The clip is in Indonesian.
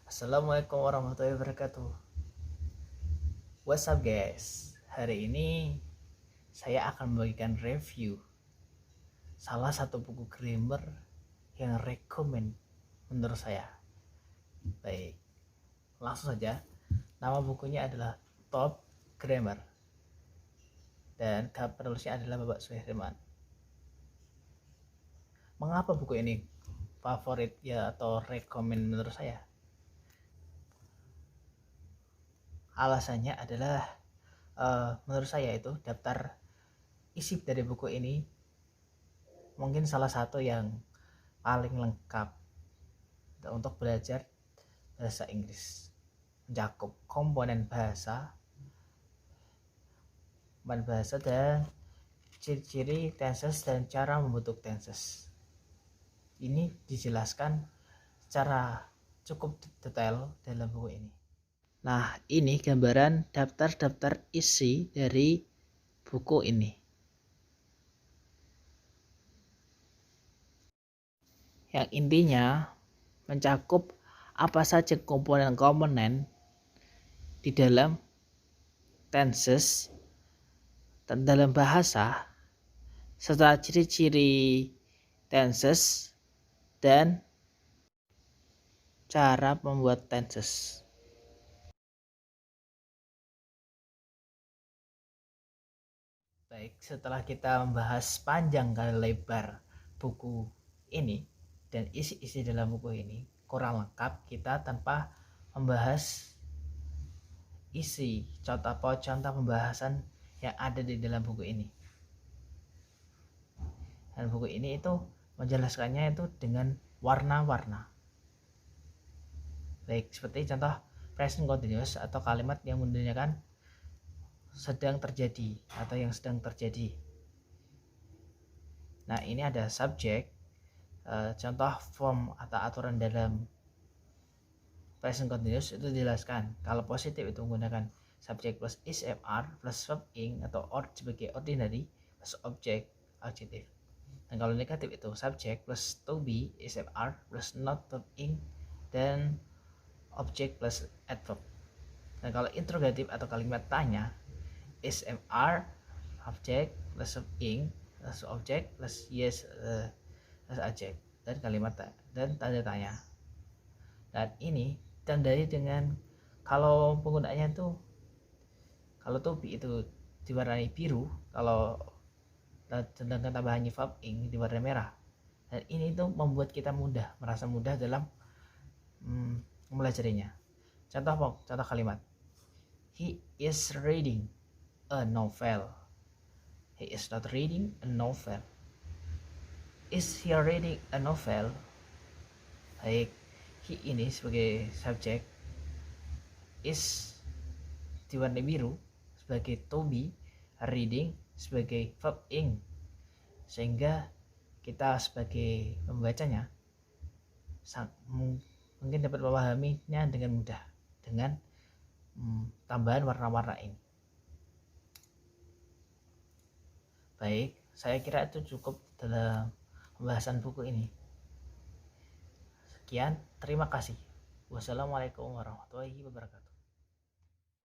Assalamualaikum warahmatullahi wabarakatuh. What's up guys? Hari ini saya akan membagikan review salah satu buku grammar yang rekomen menurut saya. Baik, langsung saja. Nama bukunya adalah Top Grammar dan penulisnya adalah Bapak Suherman. Mengapa buku ini favorit ya atau rekomen menurut saya? Alasannya adalah menurut saya itu daftar isi dari buku ini mungkin salah satu yang paling lengkap untuk belajar bahasa Inggris, mencakup komponen bahasa dan ciri-ciri tenses dan cara membentuk tenses. Ini dijelaskan secara cukup detail dalam buku ini. Nah, ini gambaran daftar-daftar isi dari buku ini. Yang intinya mencakup apa saja komponen-komponen di dalam tenses dan dalam bahasa, serta ciri-ciri tenses dan cara membuat tenses. Baik, setelah kita membahas panjang kali lebar buku ini dan isi-isi dalam buku ini kurang lengkap, kita tanpa membahas isi contoh pembahasan yang ada di dalam buku ini. Dan buku ini itu menjelaskannya itu dengan warna-warna. Baik, seperti contoh present continuous atau kalimat yang menandakan sedang terjadi atau yang sedang terjadi. Nah, ini ada subjek, contoh form atau aturan dalam present continuous itu dijelaskan. Kalau positif itu menggunakan subjek plus is, fr plus verb ing atau or sebagai ordinary plus objek adjective. Dan kalau negatif itu subjek plus to be, is, fr plus not, verb ing dan objek plus adverb. Dan kalau interrogatif atau kalimat tanya, is, fr objek plus verb ing plus objek plus yes plus adject dan kalimat dan tanda tanya. Dan ini tandai dengan kalau penggunaannya tuh, kalau to be itu diwarnai biru, kalau sedangkan tambahannya verb ing diwarnai merah. Dan ini tuh membuat kita merasa mudah dalam mempelajarinya. Contoh kalimat, he is reading a novel. He is not reading a novel. Is he reading a novel? Baik, he ini sebagai subjek, is diwarnai biru sebagai to be, reading sebagai verb ing, sehingga kita sebagai pembacanya mungkin dapat memahaminya dengan mudah dengan tambahan warna-warna ini. Baik, saya kira itu cukup dalam pembahasan buku ini. Sekian, terima kasih. Wassalamualaikum warahmatullahi wabarakatuh.